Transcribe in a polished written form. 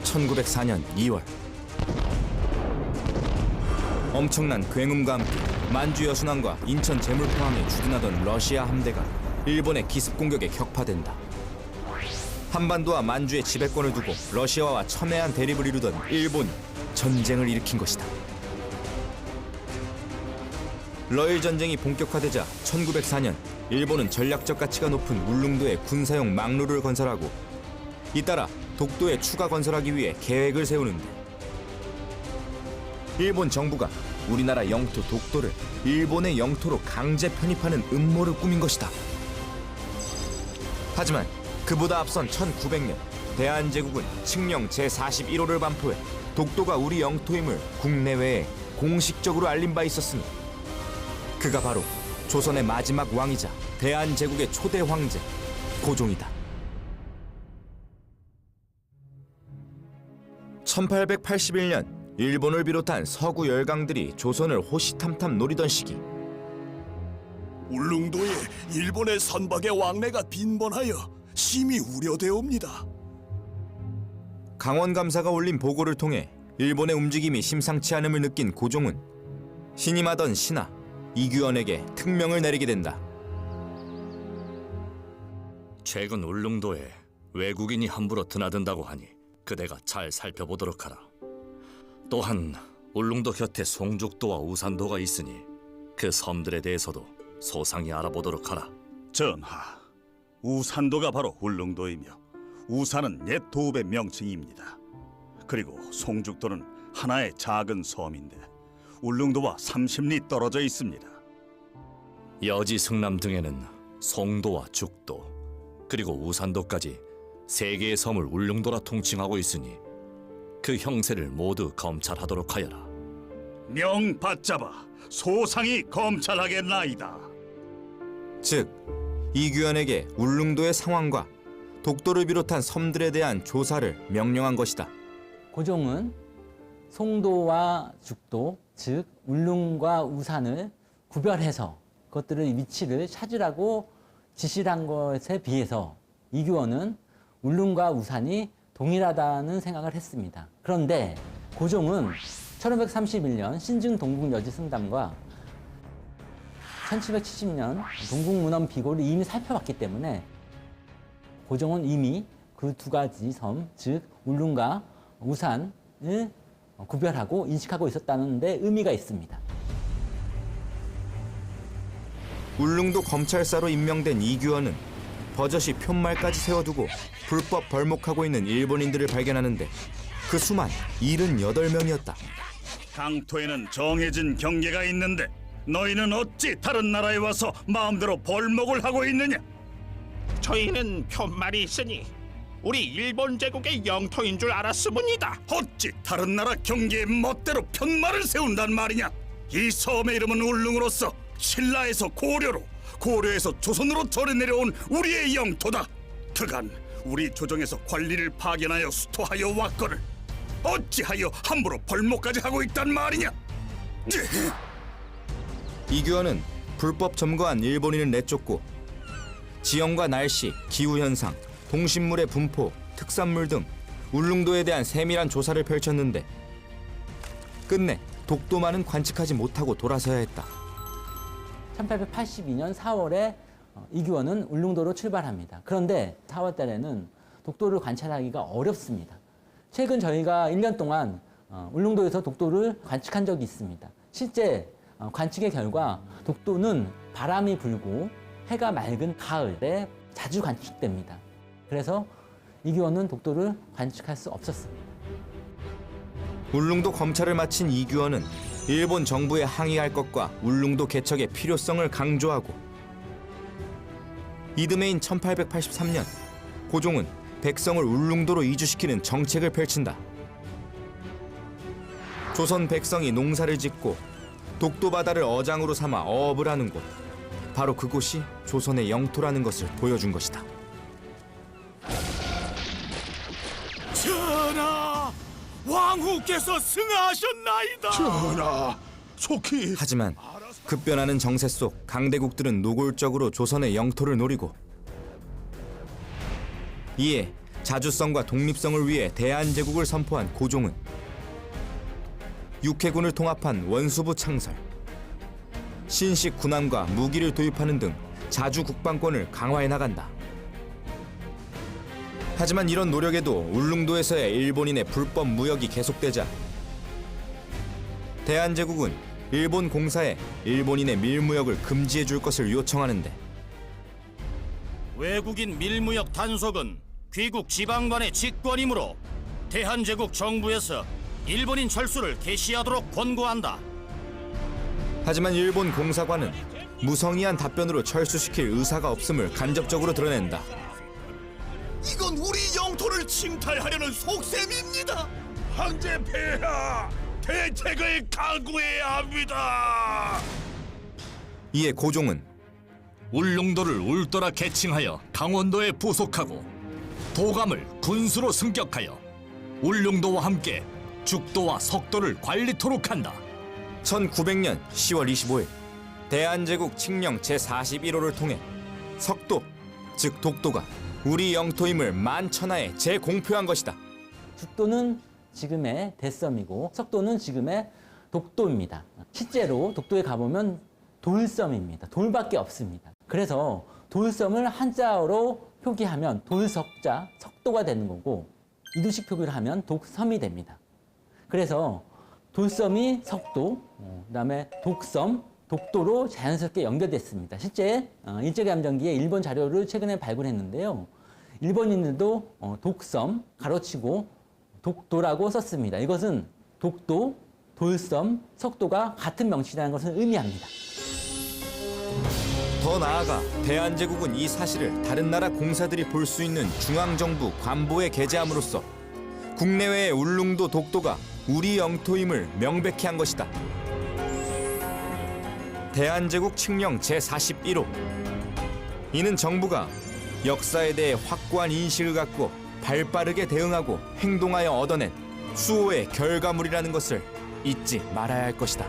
1904년 2월 엄청난 굉음과 함께 만주 여순항과 인천 제물포항에 주둔하던 러시아 함대가 일본의 기습 공격에 격파된다. 한반도와 만주의 지배권을 두고 러시아와 첨예한 대립을 이루던 일본이 전쟁을 일으킨 것이다. 러일 전쟁이 본격화되자 1904년 일본은 전략적 가치가 높은 울릉도에 군사용 망루를 건설하고 잇따라 독도에 추가 건설하기 위해 계획을 세우는데 일본 정부가 우리나라 영토 독도를 일본의 영토로 강제 편입하는 음모를 꾸민 것이다. 하지만 그보다 앞선 1900년 대한제국은 칙령 제41호를 반포해 독도가 우리 영토임을 국내외에 공식적으로 알린 바 있었으니 그가 바로 조선의 마지막 왕이자 대한제국의 초대 황제 고종이다. 1881년 일본을 비롯한 서구 열강들이 조선을 호시탐탐 노리던 시기 울릉도에 일본의 선박의 왕래가 빈번하여 심히 우려되옵니다. 강원 감사가 올린 보고를 통해 일본의 움직임이 심상치 않음을 느낀 고종은 신임하던 신하 이규원에게 특명을 내리게 된다. 최근 울릉도에 외국인이 함부로 드나든다고 하니 그대가 잘 살펴보도록 하라. 또한 울릉도 곁에 송죽도와 우산도가 있으니 그 섬들에 대해서도 소상히 알아보도록 하라. 전하, 우산도가 바로 울릉도이며 우산은 옛 도읍의 명칭입니다. 그리고 송죽도는 하나의 작은 섬인데 울릉도와 30리 떨어져 있습니다. 여지 승남 등에는 송도와 죽도 그리고 우산도까지 세 개의 섬을 울릉도라 통칭하고 있으니 그 형세를 모두 검찰하도록 하여라. 명 받잡아 소상히 검찰하겠나이다. 즉 이규원에게 울릉도의 상황과 독도를 비롯한 섬들에 대한 조사를 명령한 것이다. 고종은 송도와 죽도, 즉 울릉과 우산을 구별해서 그것들의 위치를 찾으라고 지시를 한 것에 비해서 이규원은 울릉과 우산이 동일하다는 생각을 했습니다. 그런데 고종은 1531년 신증 동국여지 승담과 1770년 동국문헌 비고를 이미 살펴봤기 때문에 고종은 이미 그 두 가지 섬, 즉 울릉과 우산을 구별하고 인식하고 있었다는 데 의미가 있습니다. 울릉도 검찰사로 임명된 이규원은 버젓이 푯말까지 세워두고 불법 벌목하고 있는 일본인들을 발견하는데 그 수만 78명이었다. 강토에는 정해진 경계가 있는데 너희는 어찌 다른 나라에 와서 마음대로 벌목을 하고 있느냐? 저희는 푯말이 있으니 우리 일본 제국의 영토인 줄 알았습니다. 어찌 다른 나라 경계에 멋대로 편말을 세운단 말이냐? 이 섬의 이름은 울릉으로서 신라에서 고려로, 고려에서 조선으로 절에 내려온 우리의 영토다. 그간 우리 조정에서 관리를 파견하여 수토하여 왔거늘 어찌하여 함부로 벌목까지 하고 있단 말이냐? 이규원은 불법 점거한 일본인을 내쫓고 지형과 날씨, 기후현상, 동식물의 분포, 특산물 등 울릉도에 대한 세밀한 조사를 펼쳤는데 끝내 독도만은 관측하지 못하고 돌아서야 했다. 1882년 4월에 이규원은 울릉도로 출발합니다. 그런데 4월 달에는 독도를 관찰하기가 어렵습니다. 최근 저희가 1년 동안 울릉도에서 독도를 관측한 적이 있습니다. 실제 관측의 결과 독도는 바람이 불고 해가 맑은 가을에 자주 관측됩니다. 그래서 이규원은 독도를 관측할 수 없었습니다. 울릉도 검찰을 마친 이규원은 일본 정부에 항의할 것과 울릉도 개척의 필요성을 강조하고 이듬해인 1883년 고종은 백성을 울릉도로 이주시키는 정책을 펼친다. 조선 백성이 농사를 짓고 독도 바다를 어장으로 삼아 어업을 하는 곳, 바로 그곳이 조선의 영토라는 것을 보여준 것이다. 전하, 왕후께서 승하하셨나이다. 전하, 속히 하지만 급변하는 정세 속 강대국들은 노골적으로 조선의 영토를 노리고 이에 자주성과 독립성을 위해 대한제국을 선포한 고종은 육해군을 통합한 원수부 창설, 신식 군함과 무기를 도입하는 등 자주 국방권을 강화해 나간다. 하지만 이런 노력에도 울릉도에서의 일본인의 불법 무역이 계속되자 대한제국은 일본 공사에 일본인의 밀무역을 금지해 줄 것을 요청하는데 외국인 밀무역 단속은 귀국 지방관의 직권이므로 대한제국 정부에서 일본인 철수를 개시하도록 권고한다. 하지만 일본 공사관은 무성의한 답변으로 철수시킬 의사가 없음을 간접적으로 드러낸다. 이건 우리 영토를 침탈하려는 속셈입니다. 황제 폐하, 대책을 강구해야 합니다. 이에 고종은 울릉도를 울도라 개칭하여 강원도에 부속하고 도감을 군수로 승격하여 울릉도와 함께 죽도와 석도를 관리토록 한다. 1900년 10월 25일 대한제국 칙령 제41호를 통해 석도, 즉 독도가 우리 영토임을 만천하에 재공표한 것이다. 죽도는 지금의 대섬이고 석도는 지금의 독도입니다. 실제로 독도에 가보면 돌섬입니다. 돌밖에 없습니다. 그래서 돌섬을 한자어로 표기하면 돌석자, 석도가 되는 거고 이두식 표기를 하면 독섬이 됩니다. 그래서 돌섬이 석도, 그다음에 독섬, 독도로 자연스럽게 연결됐습니다. 실제 일제감정기에 일본 자료를 최근에 발굴했는데요. 일본인들도 독섬, 가로치고 독도라고 썼습니다. 이것은 독도, 돌섬, 석도가 같은 명칭이라는 것을 의미합니다. 더 나아가 대한제국은 이 사실을 다른 나라 공사들이 볼 수 있는 중앙정부 관보에 게재함으로써 국내외의 울릉도 독도가 우리 영토임을 명백히 한 것이다. 대한제국 칙령 제41호. 이는 정부가 역사에 대해 확고한 인식을 갖고 발빠르게 대응하고 행동하여 얻어낸 수호의 결과물이라는 것을 잊지 말아야 할 것이다.